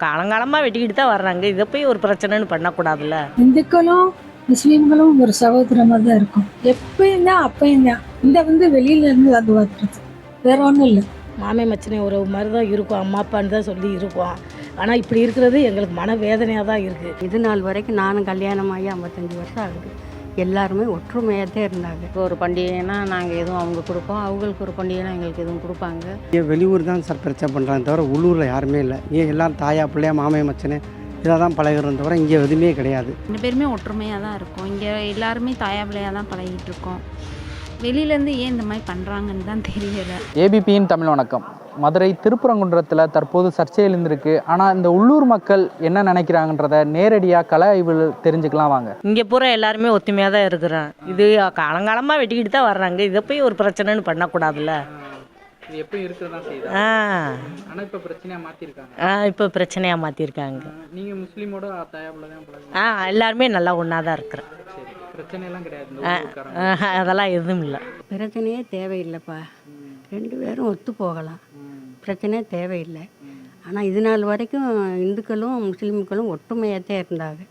காலங்காலமாக வெட்டிக்கிட்டு தான் வர்றாங்க. இதை போய் ஒரு பிரச்சனைன்னு பண்ணக்கூடாதுல்ல. இந்துக்களும் முஸ்லீம்களும் ஒரு சகோதரமாக தான் இருக்கும். எப்பயும் தான் அப்பயும் தான். இந்த வெளியில இருந்து அது வருது, வேற ஒன்றும் இல்லை. மாமே மச்சினை உறவு மாதிரி தான் இருக்கும், அம்மா அப்பான்னு தான் சொல்லி இருக்கோம். ஆனால் இப்படி இருக்கிறது எங்களுக்கு மனவேதனையாக தான் இருக்குது. இது நாள் வரைக்கும் நானும் கல்யாணமாகி 55 வருஷம் ஆகுது. எல்லாருமே ஒற்றுமையாக தான் இருந்தாங்க. இப்போ ஒரு பண்டிகைனா நாங்கள் எதுவும் அவங்க கொடுப்போம், அவங்களுக்கு ஒரு பண்டிகைனா எங்களுக்கு எதுவும் கொடுப்பாங்க. ஏன் வெளியூர் தான் சார் பிரச்சனை பண்ணுறாங்க தவிர உள்ளூரில் யாருமே இல்லை. ஏன் எல்லோரும் தாயா பிள்ளையா மாமே மச்சனே இதை தான் பழகிறோம் தவிர இங்கே எதுவுமே கிடையாது. 2 பேருமே ஒற்றுமையாக தான் இருக்கும். இங்கே எல்லாருமே தாயா பிள்ளையாக தான் பழகிட்டு இருக்கோம். வெளியிலேருந்து ஏன் இந்த மாதிரி பண்ணுறாங்கன்னு தான் தெரியலை. ஏபிபியின் தமிழ் வணக்கம். மதுரை திருப்பரங்குன்றத்தில் தற்போது சர்ச்சையில் இருந்திருக்கு. ஆனால் இந்த உள்ளூர் மக்கள் என்ன நினைக்கிறாங்கன்றத நேரடியாக கல ஆய்வில் தெரிஞ்சுக்கலாம் வாங்க. இங்கே பூரா எல்லாருமே ஒத்துமையாக தான் இருக்கிறோம். இது காலங்காலமாக வெட்டிக்கிட்டு தான் வர்றாங்க. இதை போய் ஒரு பிரச்சனைன்னு பண்ணக்கூடாதுல்ல. இது எப்போ இருக்கிறதா செய்யுது. ஆனால் இப்போ பிரச்சனையாக மாற்றிருக்காங்க. இப்போ பிரச்சனையாக மாற்றிருக்காங்க. நீங்கள் முஸ்லீமோட தாயாவில் தான் பழகுங்க. எல்லாருமே நல்லா ஒன்றா தான் இருக்கிறோம். சரி, பிரச்சனையெல்லாம் கிடையாது. அதெல்லாம் எதுவும் இல்லை. பிரச்சனையே தேவையில்லைப்பா. 2 பேரும் ஒத்து போகலாம், பிரச்சனையே தேவையில்லை. ஆனால் இது நாள் வரைக்கும் இந்துக்களும் முஸ்லீம்களும் ஒற்றுமையாக தான் இருந்தாங்க.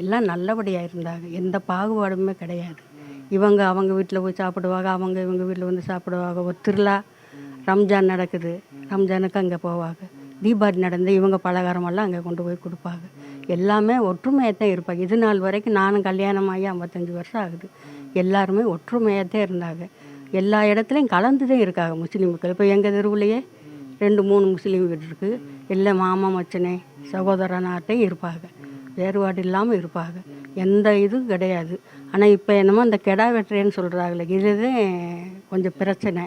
எல்லாம் நல்லபடியாக இருந்தாங்க. எந்த பாகுபாடுமே கிடையாது. அவங்க வீட்டில் போய் சாப்பிடுவாங்க, இவங்க வீட்டில் வந்து சாப்பிடுவாங்க. ஒரு திருவிழா ரம்ஜான் நடக்குது, ரம்ஜானுக்கு அங்கே போவாங்க. தீபாவளி நடந்து இவங்க பலகாரமெல்லாம் அங்கே கொண்டு போய் கொடுப்பாங்க. எல்லாமே ஒற்றுமையாக தான் இருப்பாங்க. இது நாள் வரைக்கும் நானும் கல்யாணமாகி 55 வருஷம் ஆகுது. எல்லாருமே ஒற்றுமையாக தான் இருந்தாங்க. எல்லா இடத்துலையும் கலந்து தான் இருக்காங்க முஸ்லீம்கள். இப்போ எங்கள் தெருவுலையே 2-3 முஸ்லீம் வீடு இருக்குது. எல்லாம் மாமா மச்சனே சகோதரனாட்டையும் இருப்பாங்க, வேறுபாடு இல்லாமல் இருப்பாங்க. எந்த இதுவும் கிடையாது. ஆனால் இப்போ என்னமோ அந்த கெடா வெட்டுறேன்னு சொல்கிறாங்களே, இதுதான் கொஞ்சம் பிரச்சனை.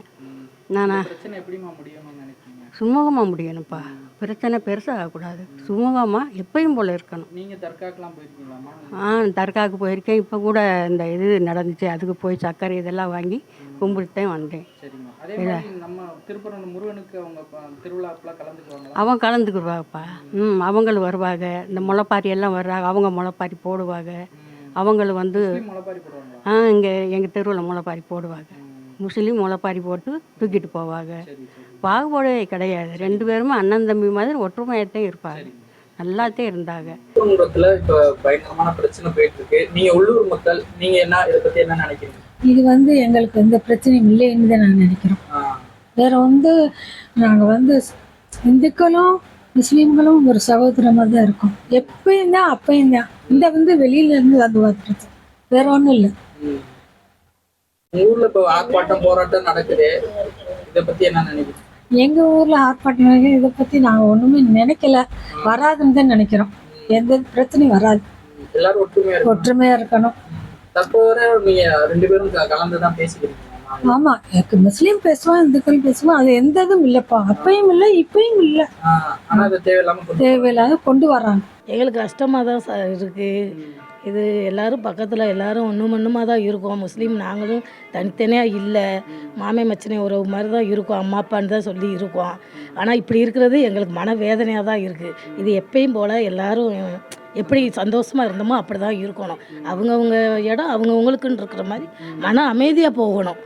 எப்படிமா முடியும்னு நினைக்கிறீங்க? சுமூகமாக முடியணும்ப்பா. பிரச்சனை பெருசாக ஆகக்கூடாது. சுமூகமாக எப்பயும் போல் இருக்கணும். நீங்கள் தர்காக்கெலாம் போயிருக்கீங்களாம்மா? தர்காவுக்கு போயிருக்கேன். இப்போ கூட இந்த இது நடந்துச்சு, அதுக்கு போய் சர்க்கரை இதெல்லாம் வாங்கி கும்பிட்டுதான் வந்தேன். சரிம்மா. அதே மாதிரி நம்ம திருப்பரங்குன்றம் முருகனுக்கு அவங்க திருவிழாக்கெலாம் கலந்துக்குவாங்க. அவங்க கலந்துக்குவாங்கப்பா. அவங்களும் வருவாங்க. இந்த முளைப்பாரி எல்லாம் வர்றாங்க, அவங்க முளைப்பாரி போடுவாங்க. அவங்களும் வந்து முளைப்பாரி போடுவாங்க. இங்கே எங்கள் தெருவில் முளைப்பாரி போடுவாங்க. முஸ்லீம் முளைப்பாரி போட்டு தூக்கிட்டு போவாங்க. பாகுபாடே கிடையாது. 2 பேருமே அண்ணன் தம்பி மாதிரி ஒற்றுமையாகத்தான் இருப்பாங்க. நல்லாத்தான் இருந்தாங்க. திருப்பரங்குன்றத்தில் இப்போ பயங்கரமான பிரச்சனை போயிட்டு இருக்கு. நீங்கள் உள்ளூர் மக்கள், நீங்கள் இதை பற்றி என்ன நினைக்கிறீங்க? இது எங்களுக்கு எந்த பிரச்சனையும் இல்லைன்னு தான் நான் நினைக்கிறோம். வேற நாங்கள் இந்துக்களும் முஸ்லீம்களும் ஒரு சகோதரமாக தான் இருக்கோம். எப்பயும் தான் அப்பயும் தான். இந்த வெளியில இருந்து அது வருது, வேற ஒன்றும் இல்லை. ஊர்ல இப்போ ஆர்ப்பாட்டம் போராட்டம் நடக்குது, இதை பத்தி என்ன நினைக்கிறீங்க? எங்க ஊர்ல ஆர்ப்பாட்டம் இதை பத்தி நாங்க ஒண்ணுமே நினைக்கல, வராதுன்னு தான் நினைக்கிறோம். எந்த பிரச்சனையும் வராது. எல்லாரும் ஒற்றுமையா இருக்கணும். தற்போது நீங்க 2 பேரும் கலந்துதான் பேசிக்கிறீங்க. ஆமா, எனக்கு முஸ்லீம் பேசுவான், இந்துக்கள் பேசுவான். அது எந்த இதுவும் இல்லப்பா. அப்பயும் இல்லை, இப்பயும் இல்லை. ஆனா அது தேவையில்லாத கொண்டு வர்றாங்க. எங்களுக்கு கஷ்டமாக தான் இருக்குது. இது எல்லோரும் பக்கத்தில் எல்லோரும் ஒன்றுமாக தான் இருக்கோம். முஸ்லீம் நாங்களும் தனித்தனியாக இல்லை, மாமே மச்சினை உறவு மாதிரி தான் இருக்கோம், அம்மா அப்பான்னு தான் சொல்லி இருக்கோம். ஆனால் இப்படி இருக்கிறது எங்களுக்கு மனவேதனையாக தான் இருக்குது. இது எப்பயும் போல் எல்லோரும் எப்படி சந்தோஷமாக இருந்தோமோ அப்படி தான் இருக்கணும். அவங்கவுங்க இடம் அவங்கவுங்களுக்குன்னு இருக்கிற மாதிரி மன அமைதியாக போகணும்.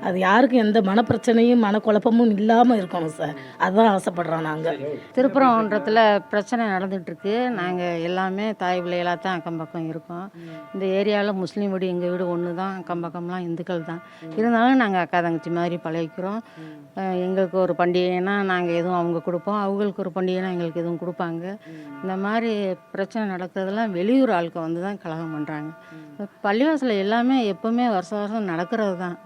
அது யாருக்கும் எந்த மனப்பிரச்சனையும் மனக்குழப்பமும் இல்லாமல் இருக்கணும் சார். அதுதான் ஆசைப்படுறோம் நாங்கள். திருப்பரங்குன்றத்தில் பிரச்சனை நடந்துகிட்ருக்கு. நாங்கள் எல்லாமே தாய் பிள்ளைகளாக தான் அக்கம் பக்கம் இருக்கோம். இந்த ஏரியாவில் முஸ்லீம் வீடு எங்கள் வீடு ஒன்று தான், அக்கம் பக்கம்லாம் இந்துக்கள் தான். இருந்தாலும் நாங்கள் அக்கா தங்கச்சி மாதிரி பழகிக்கிறோம். எங்களுக்கு ஒரு பண்டிகைனா நாங்கள் எதுவும் அவங்க கொடுப்போம், அவங்களுக்கு ஒரு பண்டிகைனா எங்களுக்கு எதுவும் கொடுப்பாங்க. இந்த மாதிரி பிரச்சனை நடக்கிறதெல்லாம் வெளியூர் ஆட்கள் வந்து தான் கலகம் பண்ணுறாங்க. பள்ளிவாசலில் எல்லாமே எப்போவுமே வருஷம் நடக்கிறது தான்.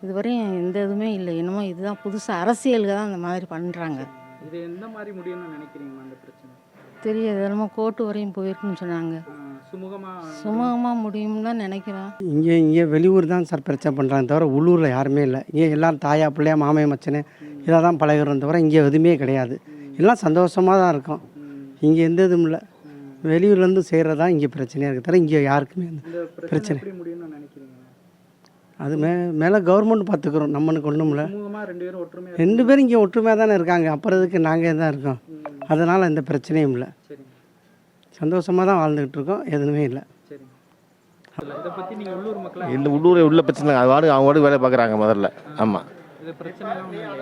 இதுவரையும் எந்த இதுவுமே இல்லை. என்னமோ இதுதான் புதுசாக அரசியலுக்கு தான் இந்த மாதிரி பண்ணுறாங்க. இது எந்த மாதிரி முடியும்னு நினைக்கிறீங்க? அந்த பிரச்சனை தெரியாது, என்னமோ கோர்ட்டு வரையும் போயிருக்குன்னு சொன்னாங்க. சுமூகமாக முடியும்னு தான் நினைக்கிறோம். இங்கே வெளியூர் தான் சார் பிரச்சனை பண்ணுறாங்க தவிர உள்ளூரில் யாருமே இல்லை. ஏன் எல்லோரும் தாயா பிள்ளையா மாமே மச்சனே இதை தான் பழகிறோம் தவிர இங்கே எதுவுமே கிடையாது. எல்லாம் சந்தோஷமாக தான் இருக்கும். இங்கே எந்த இதுவும் இல்லை. வெளியூர்லேருந்து செய்கிறது தான் இங்கே பிரச்சனையாக இருக்குது தவிர இங்கே யாருக்குமே பிரச்சனை. அது மேலே கவர்மெண்ட் பார்த்துக்கிறோம், நம்மளுக்கு ஒன்றும் இல்லை. 2 பேரும் இங்கே ஒற்றுமையாக தானே இருக்காங்க. அப்புறம் இதுக்கு நாங்கள் தான் இருக்கோம். அதனால் எந்த பிரச்சனையும் இல்லை. சந்தோஷமாக தான் வாழ்ந்துக்கிட்டு இருக்கோம். எதுவுமே இல்லை. இந்த உள்ள பிரச்சனை அவங்க வேலை பார்க்குறாங்க முதல்ல. ஆமாம்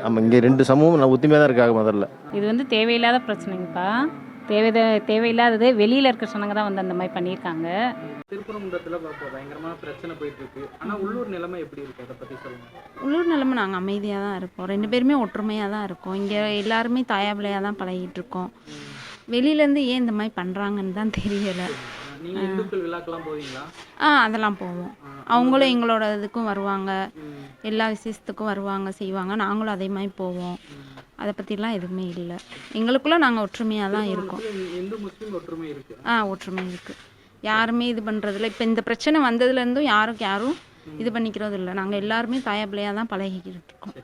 ஆமாம், இங்கே 2 சமூகம் ஒத்துமையாக தான் இருக்காங்க முதல்ல. இது தேவையில்லாத பிரச்சனைங்கப்பா. தேவையில்லாதது வெளியில் இருக்க சொன்னங்க தான் வந்து அந்த மாதிரி பண்ணியிருக்காங்க. திருப்பரங்குன்றத்தில் பயங்கரமான பிரச்சனை போயிட்டு இருக்கு. ஆனால் உள்ளூர் நிலைமை எப்படி இருக்கு, அதை பற்றி சொல்லுங்க. உள்ளூர் நிலைமை நாங்கள் அமைதியாக தான் இருக்கோம். 2 பேருமே ஒற்றுமையாக தான் இருக்கோம். இங்கே எல்லாருமே தாயா பிள்ளையாக தான் பழகிட்டு இருக்கோம். வெளியிலேருந்து ஏன் இந்த மாதிரி பண்ணுறாங்கன்னு தான் தெரியலை. நீங்கள் இந்துக்கள் விழாக்கெல்லாம் போவீங்களா? அதெல்லாம் போவோம். அவங்களும் எங்களோட இதுக்கும் வருவாங்க, எல்லா விசேஷத்துக்கும் வருவாங்க செய்வாங்க. நாங்களும் அதே மாதிரி போவோம். அதை பற்றிலாம் எதுவுமே இல்லை. எங்களுக்குள்ளே நாங்கள் ஒற்றுமையாக தான் இருக்கோம். இந்து முஸ்லீம் ஒற்றுமை இருக்கு. ஒற்றுமை இருக்குது. யாருமே இது பண்ணுறதில்ல. இப்போ இந்த பிரச்சனை வந்ததுலேருந்தும் யாரும் இது பண்ணிக்கிறது இல்லை. நாங்கள் எல்லாருமே தாயா பிள்ளையாக தான் பழகிக்கிட்டு இருக்கோம்.